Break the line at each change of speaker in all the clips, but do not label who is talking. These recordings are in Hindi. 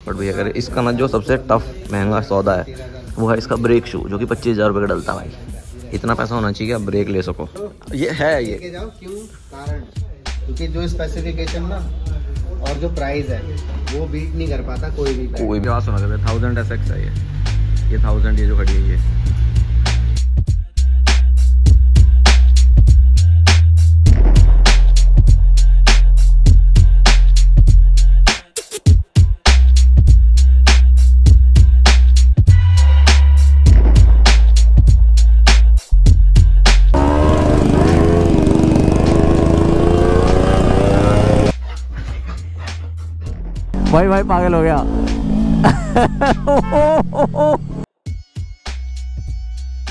बट भैया कह रहे इसका ना जो सबसे टफ महंगा सौदा है वो है इसका ब्रेक शू, जो कि 25,000 रुपये का डलता है भाई। इतना पैसा होना चाहिए आप ब्रेक ले सको। ये है ये
जाओ क्यों कारण, क्योंकि जो स्पेसिफिकेशन ना और जो प्राइस है वो बीट नहीं कर पाता कोई भी।
बात सुना करते 1000 SX है ये 1000 ये जो खड़ी है ये। भाई पागल हो गया।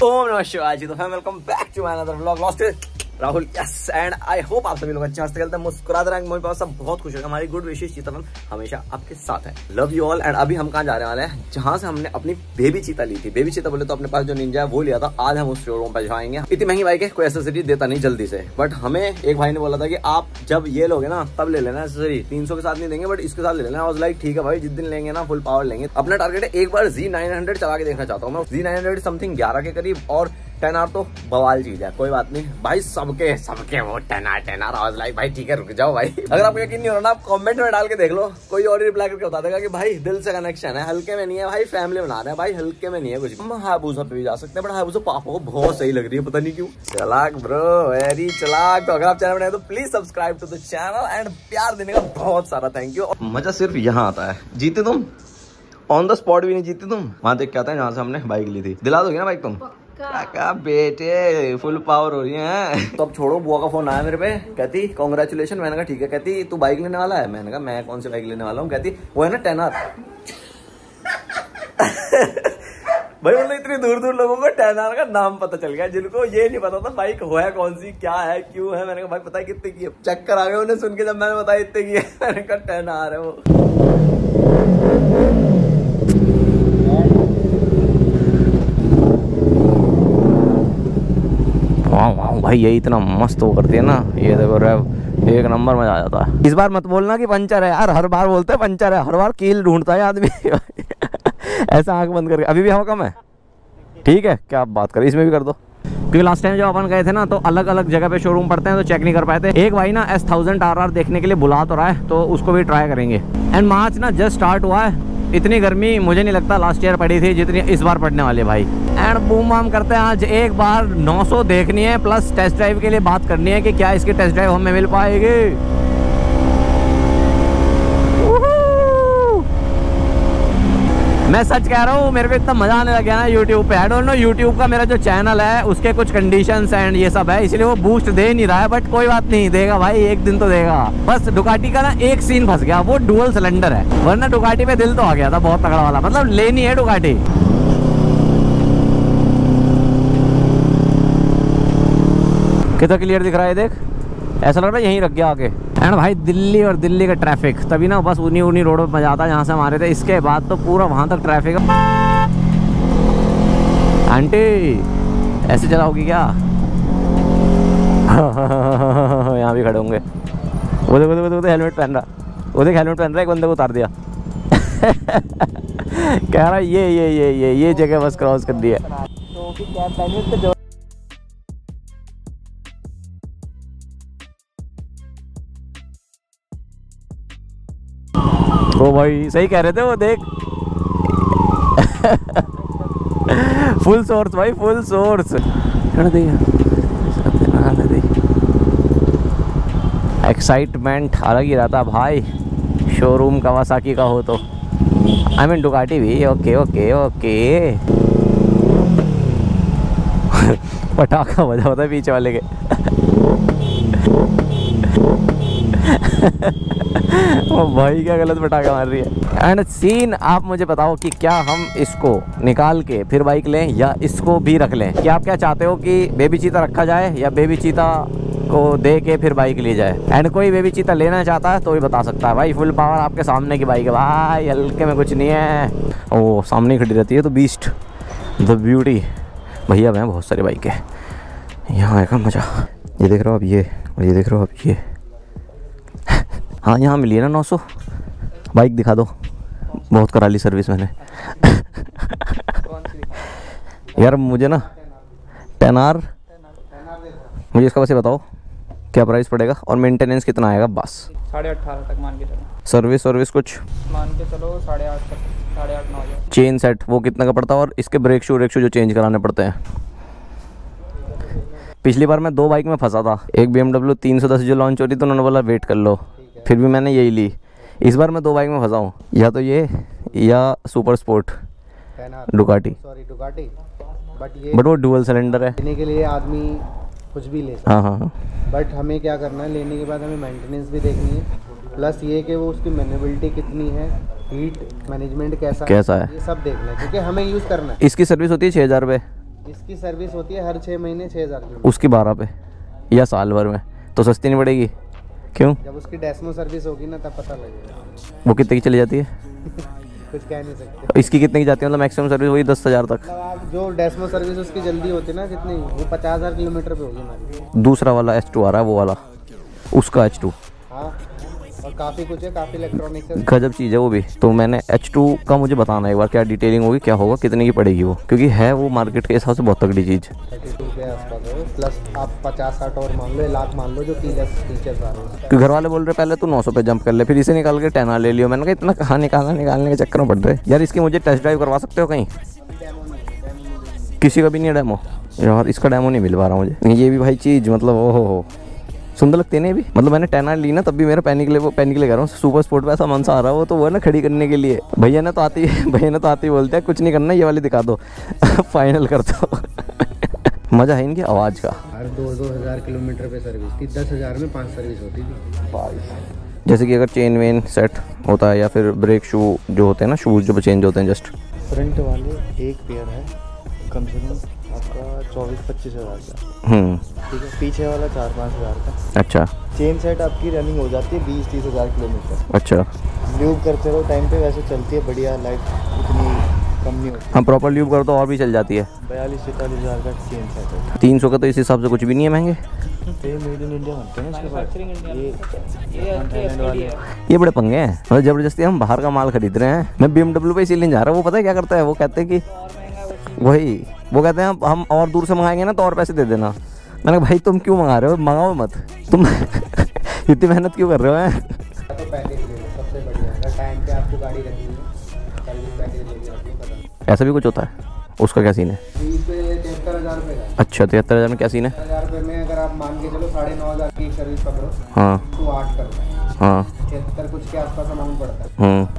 ओम नमः शिवाय जी। तो welcome back to my another vlog lost Rahul. Yes and I hope आप सभी लोग अच्छे हंसते खेलते हैं मुस्कुराते रहेंगे। मेरे पास सब बहुत खुश होगा। हमारी गुड विशेष चीता हमेशा आपके साथ है। Love you all. एंड अभी हम कहाँ जा रहे वाले हैं, जहां से हमने अपनी बेबी चीता ली थी। बेबी चीता बोले तो अपने पास जो निंजा है वो लिया था। आज हम उस शोरूम पर जाएंगे। इतनी महंगी बाइक है, कोई एसेसरी देता नहीं जल्दी से। बट हमें एक भाई ने बोला था कि आप जब ये लोगे ना तब ले लेना एसेसरी। 300 के साथ नहीं देंगे बट इसके साथ ले लेना। और लाइक ठीक है भाई, जिस दिन लेंगे ना फुल पावर लेंगे। अपना टारगेट है एक बार Z900 चला के देखना चाहता हूँ मैं। Z900 समथिंग 11 के करीब और 10R तो बवाल चीज है। कोई बात नहीं भाई, सबके वो 10R आवाज लाइक भाई ठीक है रुक जाओ भाई। अगर आपको यकीन नहीं हो रहा ना, आप कमेंट में डाल के देख लो, कोई और रिप्लाई करके बता देगा कि भाई दिल से कनेक्शन है। हल्के में नहीं है भाई, फैमिली बना रहे हैं भाई, हल्के में नहीं है कुछ। हम हायाबुसा पे भी जा सकते हैं बट हायाबुसा पापा को बहुत सही लग रही है, पता नहीं क्यों। चलाक ब्रो, वेरी चलाक। तो अगर आप चैनल बनाए तो please subscribe to the channel and प्यार देने का बहुत सारा थैंक यू। मजा सिर्फ यहाँ आता है। जीते तुम ऑन द स्पॉट भी नहीं जीते तुम। वहां देख के आता है जहाँ से हमने बाइक ली थी। दिला दोगे ना बाइक तुम? काका बेटे फुल पावर हो रही है। तो अब छोड़ो, बुआ का फोन आया मेरे पे, कहती कांग्रेचुलेशन। मैंने कहा ठीक है। कहती तू बाइक लेने वाला है? मैंने कहा मैं कौन सी बाइक लेने वाला हूँ। कहती वो है ना 10R। भाई मतलब इतनी दूर दूर लोगों को 10R का नाम पता चल गया, जिनको ये नहीं पता था बाइक हो है कौन सी, क्या है, क्यों है। मैंने कहा भाई पता है कितने की है? चक्कर आ गए उन्हें सुन के जब मैंने बताया इतने की है। मैंने कहा 10R है वो। भाई ये इतना मस्त वो करती है ना, ये देखो रैव एक नंबर में आ जाता है। इस बार मत बोलना कि पंचर है यार, हर बार बोलते हैं पंचर है, हर बार कील ढूंढता है आदमी। ऐसा आंख बंद करके। अभी भी हवा कम है, ठीक है क्या आप बात करें, इसमें भी कर दो। क्योंकि लास्ट टाइम जब अपन गए थे ना तो अलग अलग जगह पे शोरूम पड़ते हैं तो चेक नहीं कर पाए थे। एक भाई ना S1000RR देखने के लिए बुला तो रहा है, तो उसको भी ट्राई करेंगे। एंड मार्च ना जस्ट स्टार्ट हुआ है। इतनी गर्मी मुझे नहीं लगता लास्ट ईयर पड़ी थी जितनी इस बार पड़ने वाली है भाई। एंड बूम बाम करते हैं आज एक बार 900 देखनी है, प्लस टेस्ट ड्राइव के लिए बात करनी है कि क्या इसकी टेस्ट ड्राइव हमें मिल पाएगी। मैं सच कह रहा हूँ, मेरे को इतना मजा आने लग गया ना यूट्यूब पे। आई डोंट नो यूट्यूब का मेरा जो चैनल है उसके कुछ कंडीशंस एंड ये सब है, इसलिए वो बूस्ट दे नहीं रहा है। बट कोई बात नहीं, देगा भाई, एक दिन तो देगा। बस डुकाटी का ना एक सीन फंस गया, वो डुअल सिलेंडर है, वरना डुकाटी पे दिल तो आ गया था बहुत तगड़ा वाला। मतलब लेनी है डुकाटी। कितना क्लियर दिख रहा है देख, ऐसा लग रहा है यहीं रख गया आके। एंड भाई दिल्ली और दिल्ली का ट्रैफिक तभी ना बस उन्हीं रोड पे मजा आता है जहाँ से हमारे थे। इसके बाद तो पूरा वहाँ तक ट्रैफिक है। आंटी ऐसे चलाओगी क्या? यहाँ भी खड़े होंगे। वो देखो हेलमेट पहन रहा, वो देख हेलमेट पहन रहा है, एक बंदे को उतार दिया। कह रहा ये जगह बस क्रॉस कर दी है। ओ भाई सही कह रहे थे वो देख। फुल सोर्स भाई, फुल सोर्स। एक्साइटमेंट अलग ही रहता भाई शोरूम कावासाकी का हो तो। आई मीन डुकाटी भी। Okay okay okay. पटाखा बजा होता है पीछे वाले के। ओ भाई क्या गलत पटाखा मार रही है। एंड सीन आप मुझे बताओ कि क्या हम इसको निकाल के फिर बाइक लें या इसको भी रख लें? क्या आप क्या चाहते हो कि बेबी चीता रखा जाए या बेबी चीता को दे के फिर बाइक ली जाए? एंड कोई बेबी चीता लेना चाहता है तो ही बता सकता है भाई। फुल पावर आपके सामने की बाइक है भाई, हल्के में कुछ नहीं है। ओ सामने खड़ी रहती है तो बीस्ट द ब्यूटी। भैया मैं बहुत सारी बाइक है, यहाँ आएगा मजा। ये देख रहे हो अब ये, और ये देख रहे हो अब ये। हाँ यहाँ मिली है ना 900। बाइक दिखा दो। बहुत करा ली सर्विस मैंने। यार मुझे ना 10R, मुझे इसका वैसे बताओ क्या प्राइस पड़ेगा और मेंटेनेंस कितना आएगा? बस
18.5 तक मान के चलो।
सर्विस कुछ
मान के चलो 8.5 तक, 8.5-9 हज़ार।
चेन सेट वो कितना का पड़ता है? और इसके ब्रेक शू जो चेंज कराने पड़ते हैं। पिछली बार मैं 2 बाइक में फंसा था, एक BMW 310 जो लॉन्च हो रही तो उन्होंने बोला वेट कर लो, फिर भी मैंने यही ली। इस बार मैं 2 बाइक में फंसा हूँ, या तो ये या सुपर स्पोर्ट डुकाटी, बट वो डुअल सिलेंडर है।
लेने के लिए आदमी कुछ भी ले सकता है।
हाँ।
बट हमें क्या करना है, लेने के बाद हमें मेंटेनेंस भी देखनी है, प्लस ये कि वो उसकी मैनेबिलिटी कितनी है, हीट मैनेजमेंट कैसा है, ये सब देखना है, क्योंकि हमें यूज़ करना है।
इसकी सर्विस होती है 6,000 रुपये।
इसकी सर्विस होती है हर 6 महीने 6,000 की।
उसकी 12 पे या साल भर में, तो सस्ती नहीं पड़ेगी? क्यों?
जब उसकी डेस्मो सर्विस होगी ना तब पता लगेगा।
वो कितने की चली जाती है?
कुछ कह नहीं सकते।
इसकी कितने की जाती है? मतलब मैक्सिमम सर्विस वही 10,000 तक।
मतलब आप जो डेस्मो सर्विस उसकी जल्दी होती है ना, कितनी, वो 50,000 किलोमीटर पे होगी हमारी।
दूसरा वाला H2 आ रहा है, वो वाला, उसका H2।
हाँ, और काफ़ी कुछ है, काफ़ी इलेक्ट्रॉनिक्स है,
गजब चीज़ है वो भी। तो मैंने H2 का मुझे बताना एक बार क्या डिटेलिंग होगी, क्या होगा, कितने की पड़ेगी वो, क्योंकि है वो मार्केट के हिसाब से बहुत तगड़ी चीज़।
32 के आसपास है, प्लस आप 50-60 और मान लो, 1 लाख मान लो, जो कीलेस फीचर्स आ रहे हैं।
क्योंकि घर वाले बोल रहे पहले तू 900 पे जंप कर ले, फिर इसे निकाल के 10R ले लियो। मैंने कहा इतना कहाँ निकालने के चक्कर में पड़ रहे यार। इसकी मुझे टेस्ट ड्राइव करवा सकते हो कहीं? किसी का भी नहीं है डेमो यार, इसका डेमो नहीं मिल पा रहा मुझे। ये भी भाई चीज़ मतलब ओहो सुंदर लगती है नहीं भी। मतलब मैंने 10R ली ना, तब भी मेरा पैनिक ले कह रहा हूँ, सुपर स्पोर्ट पे ऐसा मन सा आ रहा है। वो तो वो है ना खड़ी करने के लिए, भैया ने तो आती बोलते हैं कुछ नहीं करना, ये वाली दिखा दो फाइनल कर दो। मज़ा है इनकी आवाज़ का।
हर 2-2 हज़ार किलोमीटर पे सर्विस थी, 10,000 में 5 सर्विस होती थी।
जैसे कि अगर चेन वेन सेट होता है या फिर ब्रेक शू जो होते हैं ना, शूज़ जो चेंज होते हैं जस्ट।
फ्रंट वाले एक पेयर है कम से कम आपका 24-25 हज़ार का, ठीक है। पीछे वाला 4-5 हज़ार का।
अच्छा।
चेन सेट आपकी रनिंग हो जाती है 20-30 हज़ार किलोमीटर।
अच्छा।
ल्यूब करते रहो टाइम पे, वैसे चलती है बढ़िया, लाइफ उतनी कम नहीं होती।
हम प्रॉपर ल्यूब करो तो और भी चल जाती है।
42-43 हज़ार का चेन सेट है।
300 का तो इस हिसाब से कुछ भी नहीं है महंगे।
तो ये मेड इन इंडिया बनते हैं इसके बाद।
ये बड़े पंगे हैं, मतलब जबरदस्ती हम बाहर का माल खरीद रहे हैं। मैं BMW पे इसीलिए जा रहा हूँ। वो पता है क्या करता है, वो कहते हैं कि वो कहते हैं हम और दूर से मंगाएंगे ना तो और पैसे दे देना। मैंने कहा भाई तुम क्यों मंगा रहे हो, मंगाओ मत तुम इतनी मेहनत क्यों कर रहे हो?
तो पैकेज ले लो, सबसे बढ़िया है। टाइम पे आपको गाड़ी रखनी है, सर्विस पैकेज लेके रखिए, पता
ऐसा भी कुछ होता है? उसका क्या सीन है?
73,000 रुपये का।
अच्छा 73,000 में क्या सीन है?
73,000 रुपये में अगर आप मान के चलो 9,500 की सर्विस पकड़ो,
हाँ
तो 8 करना है।
हाँ
76 कुछ के आसपास अमाउंट पड़ता है।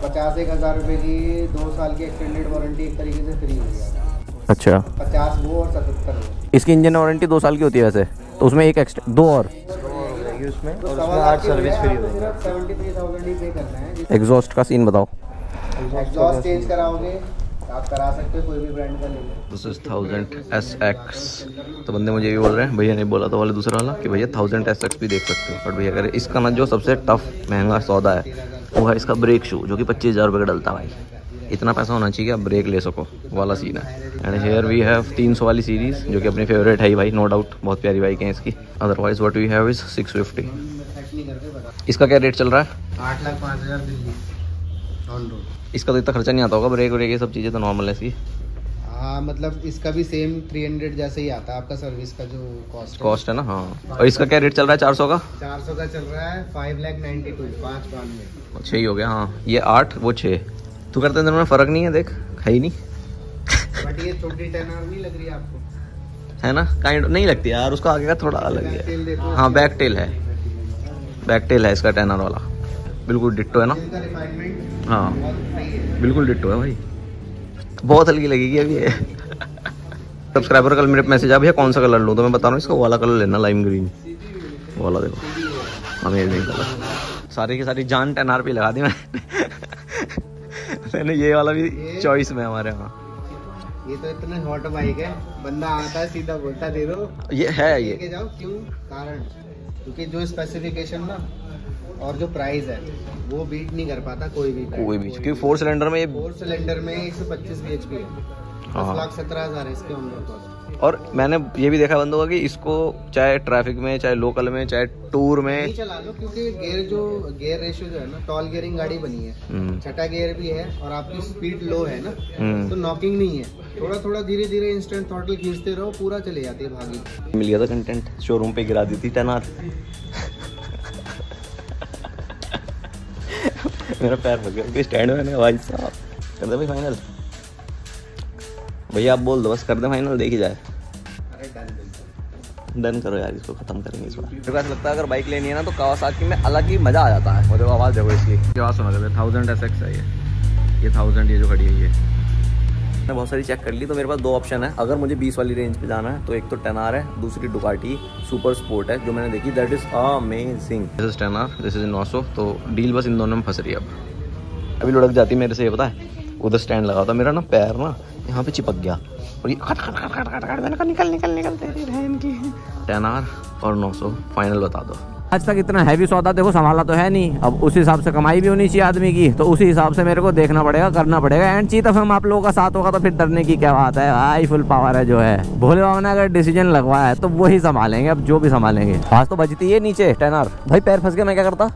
50-1,000 रुपये की 2 साल की एक्सटेंडेड वारंटी एक तरीके से फ्री हो गया।
अच्छा
50 वो और 77 वो।
इसकी इंजन वारंटी 2 साल की होती है वैसे, तो उसमें एक एक्स्ट्रा 2 और
उसमें 8 सर्विस फ्री हो गई। 73,000 ही पे करना है।
एग्जॉस्ट का सीन बताओ।
एग्जॉस्ट चेंज कराओगे आप करा सकते हो, कोई भी ब्रांड का ले लो।
This is 1000 SX। तो बंदे मुझे ये बोल रहे हैं, भैया नहीं बोला था वाले दूसरा वाला, कि भैया 1000 SX भी देख सकते हो। बट भैया कह रहे इसका ना जो सबसे टफ महंगा सौदा है वो है इसका ब्रेक शू, जो कि 25,000 रुपये का डलता है भाई। इतना पैसा होना चाहिए कि आप ब्रेक ले सको, वाला सीन है। एंड हियर वी हैव 300 वाली सीरीज़, जो कि अपनी फेवरेट है ही भाई, नो डाउट, बहुत प्यारी बाइक है इसकी। Otherwise what we have is 650। इसका क्या रेट चल रहा है?
8,05,000 दिल्ली ऑन रोड।
इसका तो इतना खर्चा नहीं आता होगा, ब्रेक व्रेक ये सब चीज़ें तो नॉर्मल है इसकी।
हाँ मतलब इसका भी सेम 300 जैसे ही आता है आपका सर्विस का जो कॉस्ट
है ना। हाँ और इसका क्या रेट चल रहा है? 400 का
400 का चल रहा है। 5,92,592
6 ही हो गया। हाँ ये 8 वो 6। तू करते हैं में फ़र्क नहीं है, देख है ही नहीं।
बट ये छोटी 10R नहीं लग रही है आपको?
है ना, काइंड नहीं लगती यार, उसका आगे का थोड़ा अलग है। हाँ बैक टेल है इसका 10R वाला, बिल्कुल डिट्टो है ना। हाँ बिल्कुल डिट्टो है भाई, बहुत हल्की लगेगी अभी ये। सब्सक्राइबर कल मेरे मैसेज आ भैया कौन सा कलर लूँ, तो मैं बता रहा हूँ इसका वाला कलर लेना, लाइम ग्रीन वाला। देखो अमेजिंग कलर, सारी की सारी जान 10R पे लगा दी मैंने ये वाला भी चॉइस में हमारे यहाँ।
ये तो इतना हॉट बाइक है, बंदा आता है सीधा बोलता दे दो,
ये है ये
लेके जाओ। क्यों? कारण क्योंकि जो स्पेसिफिकेशन ना और जो प्राइस है वो बीट नहीं कर पाता कोई भी,
क्योंकि 4 सिलेंडर में
4 सिलेंडर में 125 bhp है। 10,17,000 है इसके ऑन रोड कॉस्ट।
और मैंने ये भी देखा बंदों का कि इसको चाहे ट्रैफिक में, चाहे लोकल में, चाहे टूर में
नहीं चला लो, क्योंकि गियर रेशियो जो है ना, टॉल गियरिंग गाड़ी बनी है, छठा गियर भी है और आपकी स्पीड लो है ना, तो नॉकिंग नहीं है। थोड़ा थोड़ा धीरे धीरे इंस्टेंट थ्रॉटल खींचते रहो, पूरा चले जाती है भागी।
मिल गया था कंटेंट, शोरूम पे गिरा दी थी 10R। मेरा पैर लग गया स्टैंड में। भाई साहब कर दे भाई फाइनल, भैया आप बोल दो बस, कर दे फाइनल, देखी जाए। डन करो यार, इसको खत्म करेंगे इस बार। मेरे को ऐसा लगता है अगर बाइक लेनी है ना तो कावासाकी में अलग ही मजा आ जाता है। वो आवाज़ देखो इसकी, आवाज़ सुना दे। 1000 SX है ये 1000 ये जो खड़ी है ये। मैंने बहुत सारी चेक कर ली, तो मेरे पास दो ऑप्शन है। अगर मुझे 20 वाली रेंज पे जाना है तो एक तो 10R है, दूसरी डुकाटी सुपर स्पोर्ट है जो मैंने देखी, that is amazing. This is 10R, this is 900। तो डील बस इन दोनों में फंस रही है। अब अभी लुढ़क जाती मेरे से, ये पता है। उधर स्टैंड लगा था मेरा ना, पैर ना यहाँ पे चिपक गया और ये खट खट खट खट खट मैंने कहा निकल तेरी बहन की। 10R और 900 फाइनल बता दो। आज तक इतना हैवी सौदा देखो संभाला तो है नहीं, अब उस हिसाब से कमाई भी होनी चाहिए आदमी की, तो उसी हिसाब से मेरे को देखना पड़ेगा, करना पड़ेगा। एंड चीता फिल्म आप लोगों का साथ होगा तो फिर डरने की क्या बात है भाई, फुल पावर है जो है। भोले बाबा ने अगर डिसीजन लगवाया है तो वही संभालेंगे, अब जो भी संभालेंगे। आज तो बजती है नीचे 10R। भाई पैर फंस गया, मैं क्या करता,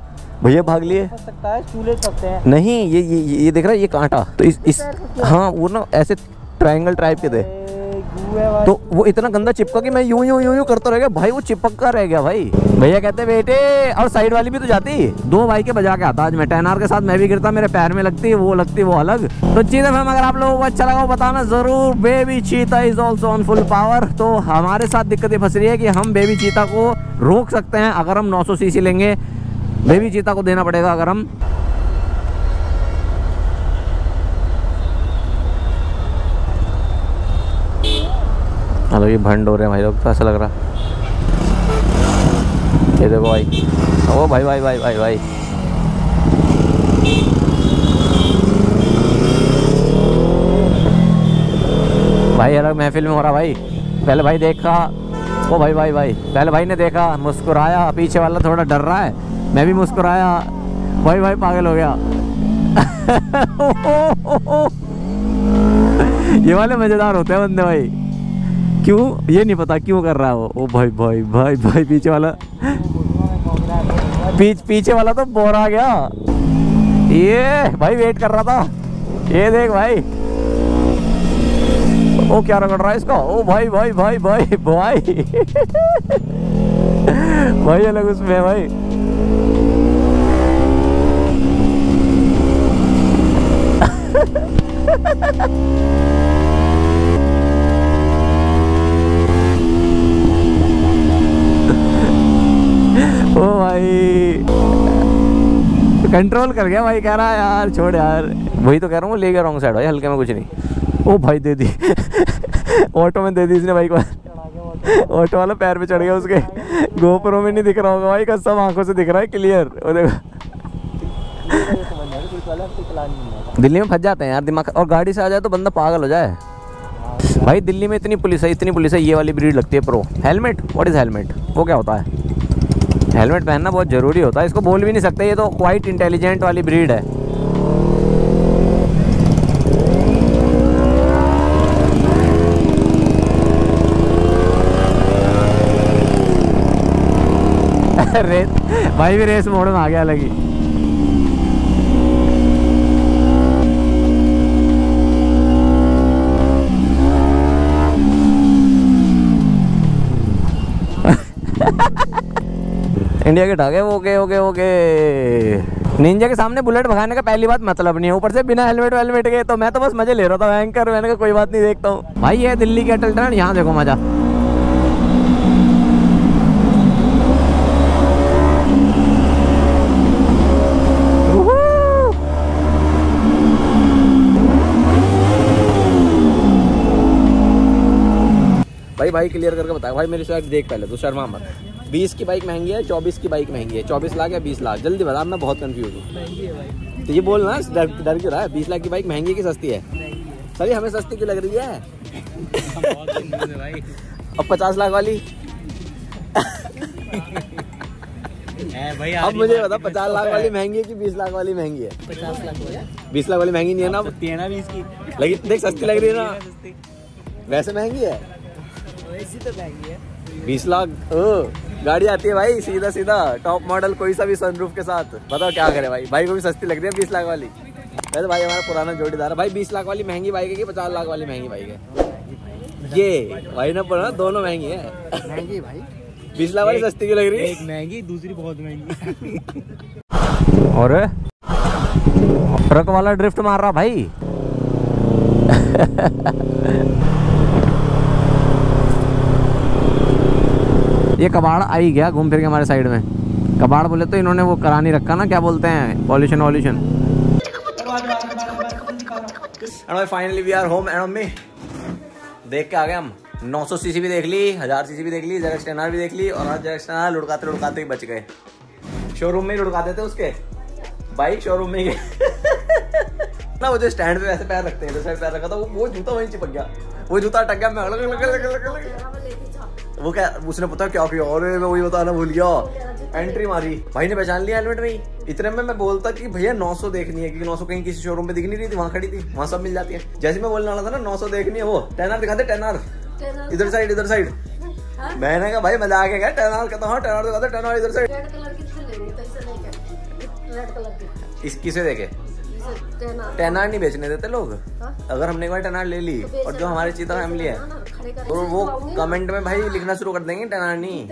भैया भाग लिए
सकता है, चूल्हे सकते हैं।
नहीं ये देख रहा है, ये कांटा तो इस हाँ वो ना ऐसे ट्रायंगल टाइप के थे, तो वो इतना गंदा चिपका कि मैं यूं करता रह गया भाई, वो चिपक का रह गया भाई। भैया कहते बेटे, और साइड वाली भी तो जाती, दो भाई के बजा के आता आज मैं। 10R के साथ मैं भी गिरता, मेरे पैर में लगती वो अलग। तो चीता फिल्म अगर आप लोगों को अच्छा लगा बताना जरूर। बेबी चीता is also on full power. तो हमारे साथ दिक्कत ये फंस रही है कि हम बेबी चीता को रोक सकते हैं अगर हम 900 cc लेंगे, बेबी चीता को देना पड़ेगा अगर हम। हेलो, ये भंड हो रहे हैं भाई लोग, तो ऐसा लग रहा। ये देखो भाई, ओ भाई भाई भाई भाई भाई भाई अलग महफिल में हो रहा भाई। पहले भाई देखा, ओ भाई भाई भाई पहले भाई ने देखा, मुस्कुराया, पीछे वाला थोड़ा डर रहा है, मैं भी मुस्कुराया, भाई भाई पागल हो गया। ये वाले मजेदार होते हैं बंदे भाई, क्यों ये नहीं पता क्यों कर रहा है वो। ओ भाई भाई भाई भाई पीछे वाला तो बोर आ गया। ये भाई वेट कर रहा था, ये देख भाई, ओ क्या रगड़ रहा है इसका। ओ भाई भाई भाई भाई भाई भाई अलग उसमें है भाई। ओ भाई कंट्रोल कर गया भाई, कह रहा है यार छोड़ यार। वही तो कह रहा हूँ, ले गया रॉन्ग साइड भाई, हल्के में कुछ नहीं। ओ भाई दे दी ऑटो में दे दी इसने भाई को। ऑटो वाला पैर पे चढ़ गया उसके, गोप्रो में नहीं दिख रहा होगा भाई, कसम आंखों से दिख रहा है क्लियर। वो देखो दिल्ली में फंस जाते हैं यार दिमाग, और गाड़ी से आ जाए तो बंदा पागल हो जाए भाई। दिल्ली में इतनी पुलिस है, ये वाली ब्रीड लगती है pro. Helmet, what is helmet, वो क्या होता है? हेलमेट पहनना बहुत ज़रूरी होता है, इसको बोल भी नहीं सकते, ये तो क्वाइट इंटेलिजेंट वाली ब्रीड है। रेस भाई भी रेस मोड में आ गया लगी। इंडिया के ढागे। Okay okay okay. निंजा के सामने बुलेट भगाने का पहली बात मतलब नहीं है, ऊपर से बिना हेलमेट के, तो मैं तो बस मजे ले रहा था एंकर। मैंने कहा कोई बात नहीं, देखता हूँ भाई। ये दिल्ली के अटल टनल, यहाँ देखो मजा। भाई क्लियर करके बताया भाई, मेरी साइड देख पहले तो शर्मा मत। 20 की बाइक महंगी है, 24 की बाइक महंगी है। 24 लाख या 20 लाख, जल्दी बता, मैं बहुत कंफ्यूज हूँ। महंगी है भाई, तो ये बोलना डर क्यों रहा है? 20 लाख की बाइक महंगी की सस्ती है? सर हमें सस्ती क्यों लग रही है? अब 50 लाख वाली अब मुझे बता, 50 लाख वाली महंगी है कि 20 लाख वाली महंगी है?
50 लाख
20 लाख वाली महंगी नहीं है ना?
20 की
लेकिन देख सस्ती लग रही है ना, वैसे महंगी है।
ऐसी तो महंगी है।
20 लाख गाड़ी आती है भाई, सीधा सीधा टॉप मॉडल, कोई सा भी सनरूफ के साथ। बताओ क्या करे भाई, भाई को भी सस्ती लग रही है 20 लाख वाली। वैसे भाई हमारा पुराना जोड़ीदार है भाई। 20 लाख वाली महंगी बाइक है कि 50 लाख वाली महंगी बाइक है? ये भाई ना पड़ा, दोनों महंगी है।
महंगी भाई,
20 लाख वाली सस्ती क्यों लग रही है?
एक महंगी, दूसरी बहुत महंगी।
और ट्रक वाला ड्रिफ्ट मार रहा भाई। ये कबाड़ आ ही गया घूम फिर के हमारे साइड में। कबाड़ बोले तो इन्होंने वो करा नहीं रखा ना, क्या बोलते हैं, पॉल्यूशन वॉल्यूशन। Finally we are home and mummy देख के आ गए हम। 900 सीसी भी देख ली, 1000 सीसी भी देख ली, ZX 10R भी देख ली, और आज ZX 10R लुढ़काते लुढ़काते ही बच गए। शोरूम में ही लुढ़काते थे उसके, बाइक शोरूम में ही ना। वो जो स्टैंड पे वैसे पैर रखते हैं, जैसे पैर रखा था, वो जूता वहीं चिपक गया, वो जूता अटक गया। मैं वो क्या, उसने पता क्या किया, और मैं वही बताना भूल गया। एंट्री मारी, भाई ने पहचान लिया हेलमेट नहीं। इतने में मैं बोलता कि भैया 900 देखनी है, क्योंकि 900 कहीं किसी शोरूम पे दिख नहीं रही थी, वहां खड़ी थी, वहां सब मिल जाती है। जैसे मैं बोलने वाला था ना 900 देखनी है, वो 10R दिखाते, 10R इधर साइड, इधर साइड। मैंने कहा भाई मजा आ गया, 10R कहता हूँ, 10R दिखाते, 10R इधर साइड। इस किसे देखे 10R नहीं बेचने देते लोग। अगर हमने एक बार 10R ले ली और जो हमारी चीता फैमिली है, तो वो कमेंट में भाई लिखना शुरू कर देंगे 10R नहीं,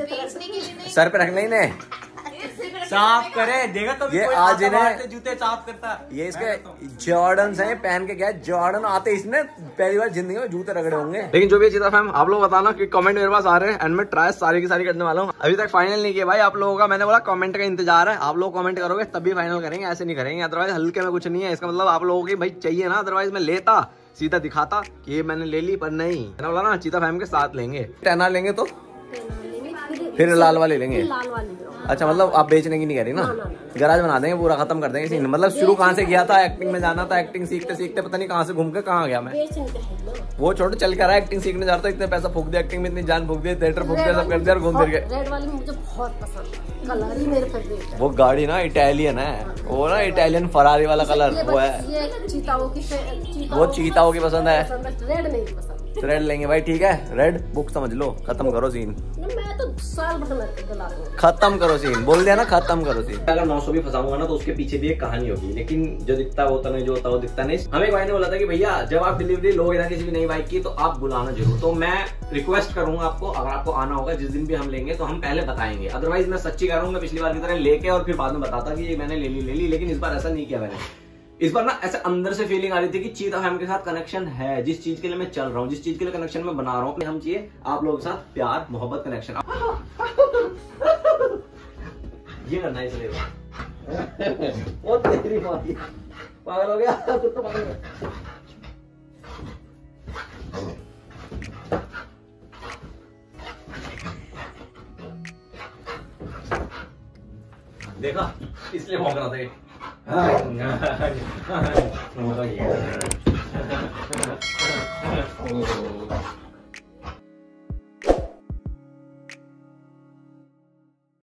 सर पे रख लेंगे,
साफ करे देगा कभी।
ये आज इन्हें
जूते साफ करता,
ये इसके जॉर्डन हैं, पहन के गया जॉर्डन, आते इसने पहली बार जिंदगी में जूते रगड़े होंगे। लेकिन जो भी चीता फैम, आप लोग बताना कि कमेंट मेरे पास आ रहे हैं, एंड मैं ट्राई सारी की सारी करने वाला हूँ। अभी तक फाइनल नहीं किया भाई आप लोगों का। मैंने बोला कमेंट का इंतजार है, आप लोग कमेंट करोगे तभी फाइनल करेंगे, ऐसे नहीं करेंगे। अदरवाइज हल्के में कुछ नहीं है, इसका मतलब आप लोगों की भाई चाहिए ना, अदरवाइज मैं लेता सीधा दिखाता कि ये मैंने ले ली, पर नहीं, मैंने बोला ना चीता फैम के साथ लेंगे। 10R लेंगे तो फिर लाल वाले लेंगे। अच्छा मतलब आप बेचने की नहीं कह रही ना? गैराज बना देंगे पूरा, खत्म कर देंगे सीन। मतलब शुरू कहाँ से किया था, एक्टिंग में जाना था, एक्टिंग सीखते सीखते पता नहीं कहाँ से घूम के कहाँ गया मैं। वो छोटे चल कर रहा है, एक्टिंग सीखने जाता, इतने पैसा फूक दिया, एक्टिंग में इतनी जान फूक दी, थिएटर फूक दिया, सब कर दिया और घूम फिर गए।
रेड वाली मुझे बहुत पसंद है, कलर ही मेरे फेवरेट है।
वो गाड़ी ना इटालियन है, वो ना इटालियन फरारी वाला कलर वो है।
ये चीताओं की
वो चीताओं की पसंद है,
रेड नहीं पसंद।
रेड लेंगे भाई, ठीक है रेड बुक समझ लो, खत्म करो सीन।
मैं तो साल भर में दिला दूंगा,
खत्म करो सीन, बोल दिया ना खत्म करो सीन। अगर 900 भी फंसाऊंगा ना तो उसके पीछे भी एक कहानी होगी, लेकिन जो दिखता है वो होता नहीं, जो होता है वो दिखता नहीं। हमें भाई ने बोला था कि भैया जब आप डिलीवरी लोगे ना किसी भी नई बाइक की, तो आप बुलाना जरूर। तो मैं रिक्वेस्ट करूंगा आपको, अगर आपको आना होगा जिस दिन भी हम लेंगे तो हम पहले बताएंगे। अदरवाइज मैं सच्ची कह रहा हूँ, मैं पिछली बार की तरह लेके और फिर बाद में बताता कि ये मैंने ले ली, लेकिन इस बार ऐसा नहीं किया मैंने। इस बार ना ऐसे अंदर से फीलिंग आ रही थी कि चीता फैम के साथ कनेक्शन है, जिस चीज के लिए मैं चल रहा हूँ, जिस चीज के लिए कनेक्शन मैं बना रहा हूँ, हम चाहिए आप लोगों के साथ प्यार मोहब्बत कनेक्शन। ये करना है इसलिए बहुत तेरी बात है, पागल हो गया कुछ तो पागल। देखा इसलिए भौंक रहा था ये।